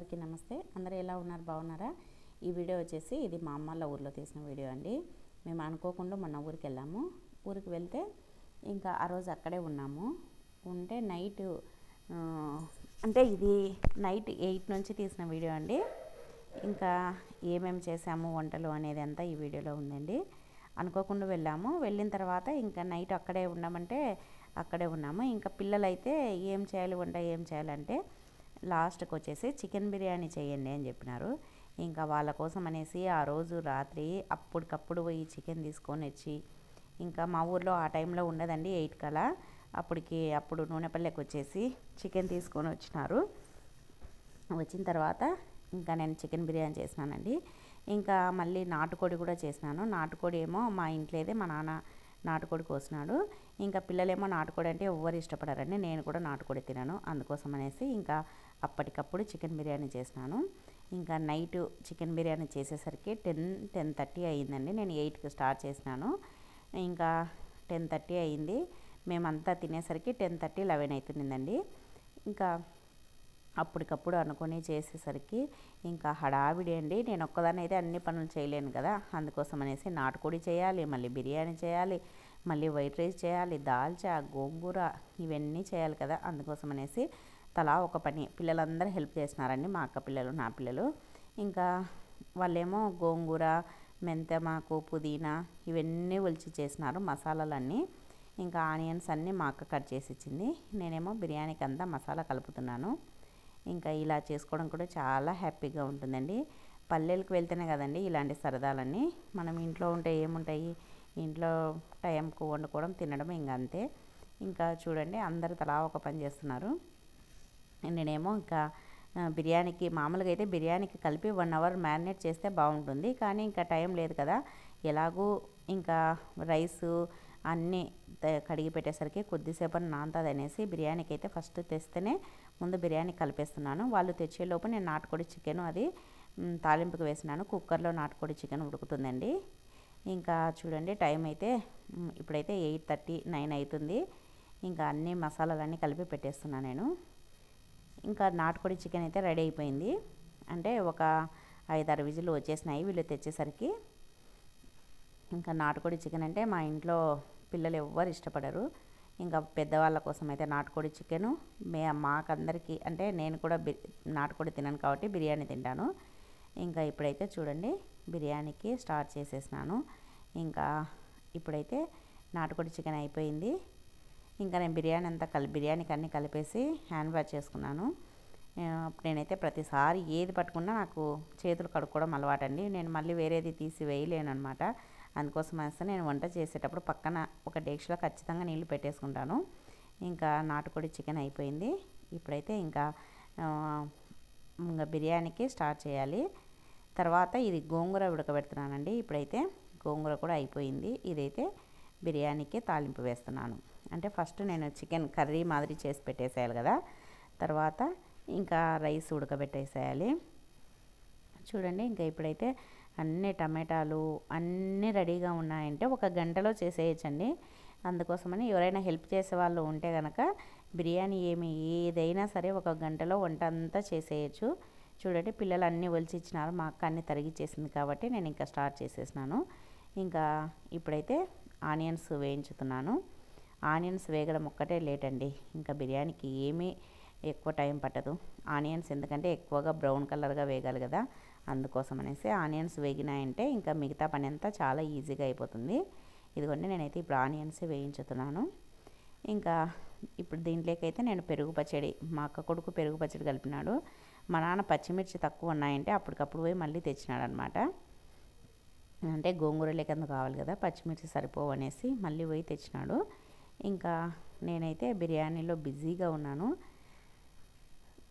అందరికీ నమస్తే. అందరూ ఎలా ఉన్నారు? బాగున్నారా? ఈ వీడియో వచ్చేసి ఇది మా అమ్మల ఊర్లో తీసిన వీడియో అండి. మేము అనుకోకుండా మొన్న ఊరికి వెళ్ళాము. ఊరికి వెళ్తే ఇంకా ఆ రోజు అక్కడే ఉన్నాము. ఉంటే నైట్ అంటే ఇది నైట్ 8 నుంచి తీసిన వీడియో అండి. ఇంకా ఏమేమి చేసాము వంటలు అనేది అంతా ఈ వీడియోలో ఉందండి. అనుకోకుండా వెళ్ళాము. వెళ్ళిన తర్వాత ఇంకా నైట్ అక్కడే ఉన్నామంటే అక్కడే ఉన్నాము. ఇంకా పిల్లలైతే ఏం చేయాలి వంట ఏం చేయాలంటే లాస్ట్కి వచ్చేసి చికెన్ బిర్యానీ చేయండి అని చెప్పినారు. ఇంకా వాళ్ళ కోసం అనేసి ఆ రోజు రాత్రి అప్పటికప్పుడు పోయి చికెన్ తీసుకొని వచ్చి, ఇంకా మా ఊర్లో ఆ టైంలో ఉండదండి 8 కలా, అప్పుడు నూనెపల్లెకి వచ్చేసి చికెన్ తీసుకొని వచ్చినారు. వచ్చిన తర్వాత ఇంకా నేను చికెన్ బిర్యానీ చేసినానండి. ఇంకా మళ్ళీ నాటుకోడి కూడా చేసినాను. నాటుకోడి ఏమో మా ఇంట్లోదే మా నాన్న నాటుకోడి కోసినాడు. ఇంకా పిల్లలేమో నాటుకోడి అంటే ఎవ్వరు ఇష్టపడారండి. నేను కూడా నాటుకోడి తినను. అందుకోసం అనేసి ఇంకా అప్పటికప్పుడు చికెన్ బిర్యానీ చేసినాను. ఇంకా నైట్ చికెన్ బిర్యానీ చేసేసరికి 10:30 అయ్యిందండి. నేను 8కి స్టార్ట్ చేసినాను. ఇంకా 10:30 అయ్యింది. మేమంతా తినేసరికి 10:30, 11 అవుతుందండి. ఇంకా అప్పటికప్పుడు అనుకొని చేసేసరికి ఇంకా హడావిడి అండి. నేను ఒక్కదాన్ని అయితే అన్ని పనులు చేయలేను కదా. అందుకోసం అనేసి నాటుకోడి చేయాలి, మళ్ళీ బిర్యానీ చేయాలి, మళ్ళీ వైట్ రైస్ చేయాలి, దాల్చా, గోంగూర ఇవన్నీ చేయాలి కదా. అందుకోసం అనేసి తలా ఒక పని పిల్లలందరూ హెల్ప్ చేసినారండి. మా అక్క పిల్లలు, నా పిల్లలు. ఇంకా వాళ్ళేమో గోంగూర, మెంతమాకు, పుదీనా ఇవన్నీ ఒలిచి చేసినారు మసాలాలన్నీ. ఇంకా ఆనియన్స్ అన్నీ మా అక్క కట్ చేసి ఇచ్చింది. నేనేమో బిర్యానీకి అంతా మసాలా కలుపుతున్నాను. ఇంకా ఇలా చేసుకోవడం కూడా చాలా హ్యాపీగా ఉంటుందండి. పల్లెలకు వెళ్తేనే కదండి ఇలాంటి సరదాలన్నీ. మనం ఇంట్లో ఉంటే ఏముంటాయి, ఇంట్లో టైంకు వండుకోవడం తినడం ఇంకా అంతే. ఇంకా చూడండి అందరూ తలా ఒక పని చేస్తున్నారు. నేనేమో ఇంకా బిర్యానీకి మామూలుగా అయితే బిర్యానీకి కలిపి 1 అవర్ మ్యారినేట్ చేస్తే బాగుంటుంది. కానీ ఇంకా టైం లేదు కదా. ఎలాగూ ఇంకా రైసు అన్నీ కడిగి పెట్టేసరికి కొద్దిసేపు నానుతుంది అనేసి బిర్యానీకి అయితే ఫస్ట్ తెస్తేనే ముందు బిర్యానీ కలిపేస్తున్నాను. వాళ్ళు తెచ్చేలోపు నేను నాటుకోడి చికెన్ అది తాలింపుకి వేసినాను. కుక్కర్లో నాటుకోడి చికెన్ ఉడుకుతుందండి. ఇంకా చూడండి టైం అయితే ఇప్పుడైతే 8:30, 9 అవుతుంది. ఇంకా అన్ని మసాలాలన్నీ కలిపి పెట్టేస్తున్నాను నేను. ఇంకా నాటుకోడి చికెన్ అయితే రెడీ అయిపోయింది. అంటే ఒక 5-6 విజిల్లు వచ్చేసినాయి వీళ్ళు తెచ్చేసరికి. ఇంకా నాటుకోడి చికెన్ అంటే మా ఇంట్లో పిల్లలు ఎవ్వరు ఇష్టపడరు. ఇంకా పెద్దవాళ్ళ కోసం అయితే నాటుకోడి చికెను, మాకందరికీ అంటే నేను కూడా నాటుకోడి తినను కాబట్టి బిర్యానీ తింటాను. ఇంకా ఇప్పుడైతే చూడండి బిర్యానీకి స్టార్ట్ చేసేసినాను. ఇంకా ఇప్పుడైతే నాటుకోడి చికెన్ అయిపోయింది. ఇంకా నేను బిర్యానీ అంతా బిర్యానీకి అన్నీ కలిపేసి హ్యాండ్ వాష్ చేసుకున్నాను. నేనైతే ప్రతిసారి ఏది పట్టుకున్నా నాకు చేతులు కడుక్కోవడం అలవాటండి. నేను మళ్ళీ వేరేది తీసి వేయలేను అనమాట. అందుకోసం వేస్తే నేను వంట చేసేటప్పుడు పక్కన ఒక డేక్షలో ఖచ్చితంగా నీళ్లు పెట్టేసుకుంటాను. ఇంకా నాటుకోడి చికెన్ అయిపోయింది. ఇప్పుడైతే ఇంకా బిర్యానీకి స్టార్ట్ చేయాలి. తర్వాత ఇది గోంగూర ఉడకబెడుతున్నానండి. ఇప్పుడైతే గోంగూర కూడా అయిపోయింది. ఇదైతే బిర్యానీకి తాలింపు వేస్తున్నాను. అంటే ఫస్ట్ నేను చికెన్ కర్రీ మాదిరి చేసి పెట్టేసేయాలి కదా. తర్వాత ఇంకా రైస్ ఉడకబెట్టేసేయాలి. చూడండి ఇంకా ఇప్పుడైతే అన్ని టమాటాలు అన్నీ రెడీగా ఉన్నాయంటే 1 గంటలో చేసేయచ్చండి. అందుకోసమని ఎవరైనా హెల్ప్ చేసే వాళ్ళు ఉంటే కనుక బిర్యానీ ఏదైనా సరే 1 గంటలో వంట అంతా చేసేయచ్చు. చూడండి పిల్లలు అన్నీ ఒలిచి ఇచ్చినారు. మా అక్క అన్నీ తరిగిచ్చేసింది కాబట్టి నేను ఇంకా స్టార్ట్ చేసేసినాను. ఇంకా ఇప్పుడైతే ఆనియన్స్ వేయించుతున్నాను. ఆనియన్స్ వేగడం ఒక్కటే లేట్ అండి. ఇంకా బిర్యానీకి ఏమీ ఎక్కువ టైం పట్టదు. ఆనియన్స్ ఎందుకంటే ఎక్కువగా బ్రౌన్ కలర్గా వేగాలి కదా. అందుకోసం అనేసి ఆనియన్స్ వేగినాయంటే ఇంకా మిగతా పని అంతా చాలా ఈజీగా అయిపోతుంది. ఇదిగోండి నేనైతే ఇప్పుడు ఆనియన్స్ వేయించుతున్నాను. ఇంకా ఇప్పుడు దీంట్లోకి అయితే నేను పెరుగు పచ్చడి, మా అక్క కొడుకు పెరుగు పచ్చడి కలిపినాడు. మా నాన్న పచ్చిమిర్చి తక్కువ ఉన్నాయంటే అప్పటికప్పుడు పోయి మళ్ళీ తెచ్చినాడు అనమాట. అంటే గోంగూర లేకందుకు కావాలి కదా, పచ్చిమిర్చి సరిపోవు అనేసి మళ్ళీ పోయి తెచ్చినాడు. ఇంకా నేనైతే బిర్యానీలో బిజీగా ఉన్నాను.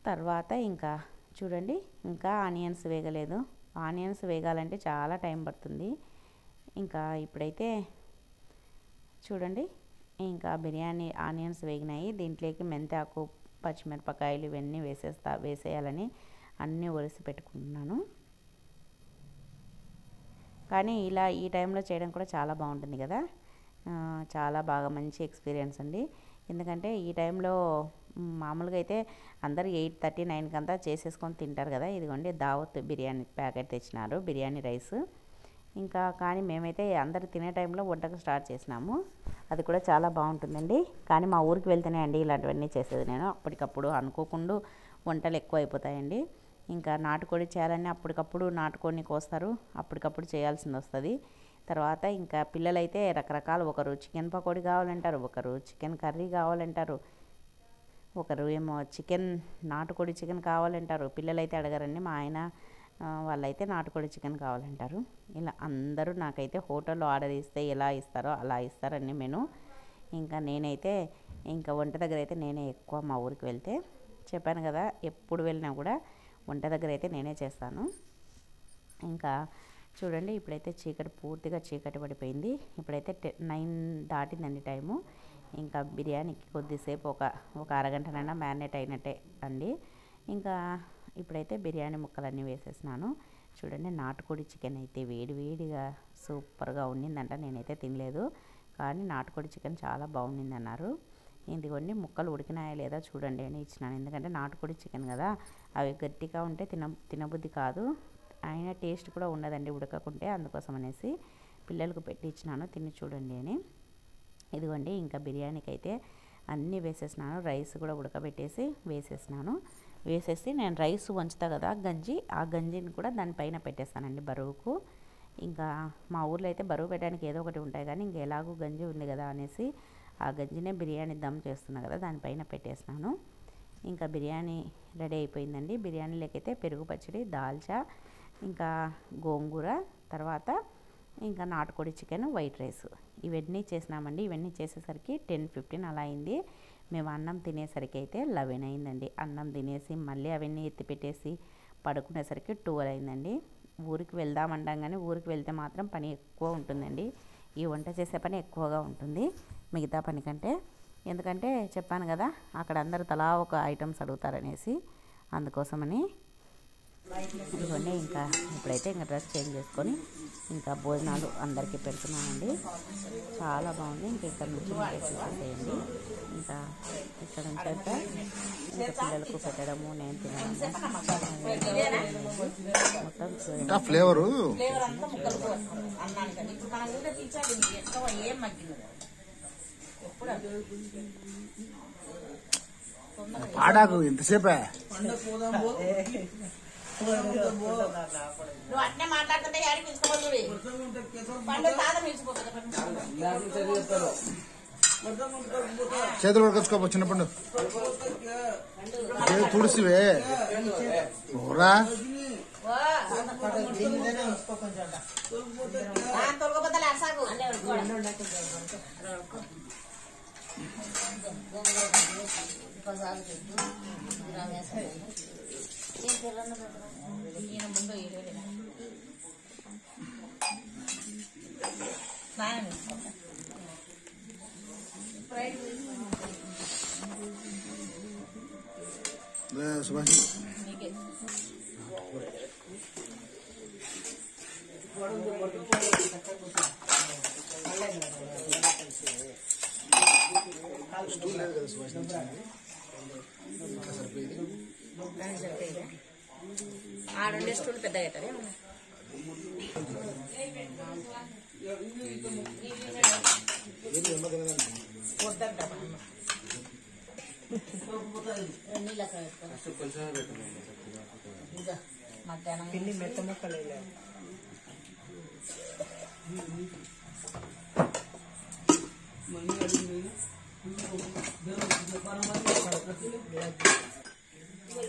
తర్వాత ఇంకా చూడండి ఇంకా ఆనియన్స్ వేగలేదు. ఆనియన్స్ వేగాలంటే చాలా టైం పడుతుంది. ఇంకా ఇప్పుడైతే చూడండి ఇంకా బిర్యానీ ఆనియన్స్ వేగినాయి. దీంట్లోకి మెంతాకు, పచ్చిమిరపకాయలు ఇవన్నీ వేసేయాలని అన్నీ ఒలిసి పెట్టుకుంటున్నాను. కానీ ఇలా ఈ టైంలో చేయడం కూడా చాలా బాగుంటుంది కదా. చాలా బాగా మంచి ఎక్స్పీరియన్స్ అండి. ఎందుకంటే ఈ టైంలో మామూలుగా అయితే అందరూ 8:30, 9కి అంతా చేసేసుకొని తింటారు కదా. ఇదిగోండి దావత్ బిర్యానీ ప్యాకెట్ తెచ్చినారు, బిర్యానీ రైస్. ఇంకా కానీ మేమైతే అందరు తినే టైంలో వంటకు స్టార్ట్ చేసినాము. అది కూడా చాలా బాగుంటుందండి. కానీ మా ఊరికి వెళ్తేనే అండి ఇలాంటివన్నీ చేసేది నేను. అప్పటికప్పుడు అనుకోకుండా వంటలు ఎక్కువ అయిపోతాయండి. ఇంకా నాటుకోడి చేయాలని అప్పటికప్పుడు నాటుకోడిని కోస్తారు, అప్పటికప్పుడు చేయాల్సింది వస్తుంది. తర్వాత ఇంకా పిల్లలైతే రకరకాలు, ఒకరు చికెన్ పకోడీ కావాలంటారు, ఒకరు చికెన్ కర్రీ కావాలంటారు, ఒకరు ఏమో నాటుకోడి చికెన్ కావాలంటారు. పిల్లలైతే అడగరండి, మా ఆయన వాళ్ళైతే నాటుకోడి చికెన్ కావాలంటారు. ఇలా అందరూ నాకైతే హోటల్లో ఆర్డర్ ఇస్తే ఎలా ఇస్తారో అలా ఇస్తారండి మెను. ఇంకా నేనైతే ఇంకా వంట దగ్గర అయితే నేనే ఎక్కువ మా ఊరికి వెళ్తే. చెప్పాను కదా, ఎప్పుడు వెళ్ళినా కూడా వంట దగ్గర అయితే నేనే చేస్తాను. ఇంకా చూడండి, ఇప్పుడైతే పూర్తిగా చీకటి పడిపోయింది. ఇప్పుడైతే 9 దాటిందండి టైము. ఇంకా బిర్యానీకి కొద్దిసేపు ఒక అరగంటనైనా మ్యారినేట్ అయినట్టే అండి. ఇంకా ఇప్పుడైతే బిర్యానీ ముక్కలన్నీ వేసేసినాను. చూడండి, నాటుకోడి చికెన్ అయితే వేడివేడిగా సూపర్గా ఉండిందంట. నేనైతే తినలేదు, కానీ నాటుకోడి చికెన్ చాలా బాగుండింది అన్నారు. ఇదిగోండి, ముక్కలు ఉడికినాయా లేదా చూడండి అని ఇచ్చినాను. ఎందుకంటే నాటుకోడి చికెన్ కదా, అవి గట్టిగా ఉంటే తినబుద్ధి కాదు, అయినా టేస్ట్ కూడా ఉండదండి ఉడకకుంటే. అందుకోసం అనేసి పిల్లలకు పెట్టి ఇచ్చినాను, తిని చూడండి అని. ఇదిగోండి, ఇంకా బిర్యానీకి అయితే అన్నీ వేసేసినాను. రైస్ కూడా ఉడకబెట్టేసి వేసేసి నేను రైస్ వంచుతా కదా గంజి, ఆ గంజిని కూడా దానిపైన పెట్టేస్తానండి బరువుకు. ఇంకా మా ఊర్లో అయితే బరువు పెట్టడానికి ఏదో ఒకటి ఉంటాయి, కానీ ఇంక ఎలాగూ గంజి ఉంది కదా అనేసి ఆ గంజినే బిర్యానీ దమ్ చేస్తున్నా కదా దానిపైన పెట్టేసినాను. ఇంకా బిర్యానీ రెడీ అయిపోయిందండి. బిర్యానీలోకైతే పెరుగు పచ్చడి, దాల్చా, ఇంకా గోంగూర, తర్వాత ఇంకా నాటుకోడి చికెన్, వైట్ రైస్, ఇవన్నీ చేసినామండి. ఇవన్నీ చేసేసరికి 10:15 అలా అయింది. మేము అన్నం తినేసరికి అయితే 11 అయిందండి. అన్నం తినేసి మళ్ళీ అవన్నీ ఎత్తిపెట్టేసి పడుకునేసరికి 12 అయిందండి. ఊరికి వెళ్దామంటాం కానీ ఊరికి వెళ్తే మాత్రం పని ఎక్కువ ఉంటుందండి. ఈ వంట చేసే పని ఎక్కువగా ఉంటుంది మిగతా పని కంటే. ఎందుకంటే చెప్పాను కదా, అక్కడ అందరూ తలా ఒక ఐటమ్స్ అడుగుతారనేసి, అందుకోసమని. ఇదిగోండి, ఇంకా ఇప్పుడైతే ఇంకా డ్రెస్ చేంజ్ చేసుకొని ఇంకా భోజనాలు అందరికీ పెడుతున్నానండి. చాలా బాగుంది. ఇక్కడ నుంచి తీసేసేయండి. ఇంకా ఇక్కడ నుంచి అయితే ఇంకా పిల్లలకు పెట్టడము, నేను తినడము మొత్తం ఫ్లేవరు పాడాకు ఎంతసేపే నువ్వు అట్నే మాట్లాడుతుంటే యాడికి పిలుచుకోవాలి. చేతులు పడుకొచ్చుకోపో చిన్న పండు తుడిసివే ఊరా తొలగబద్దలు అరసాకు స్నానం చేసుకోండి. సుభాష్ ఆ 2 స్టూలు పెద్దగా అవుతాయి. మధ్యాహ్నం పిండి మెత్త ముక్కలు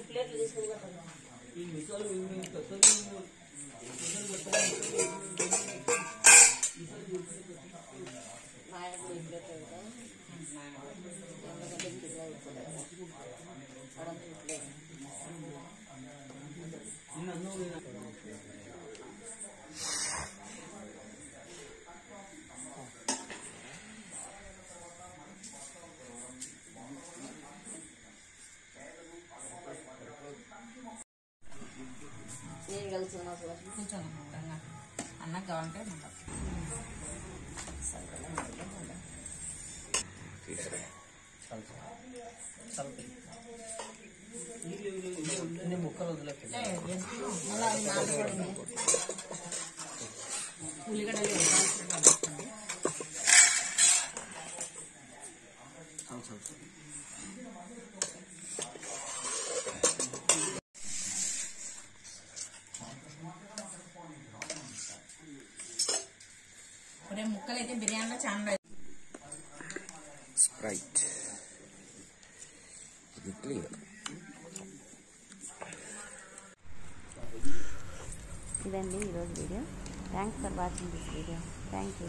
ప్లేట్లు తీసుకుంటా. కూర్చోండి, అన్నకు కావాలంటే సరే ముక్కలు అయితే బిర్యానీలో చాలా స్ప్రైట్ ఇది క్లియర్. ఇదండి ఈరోజు video. Thanks for watching this video. Thank you.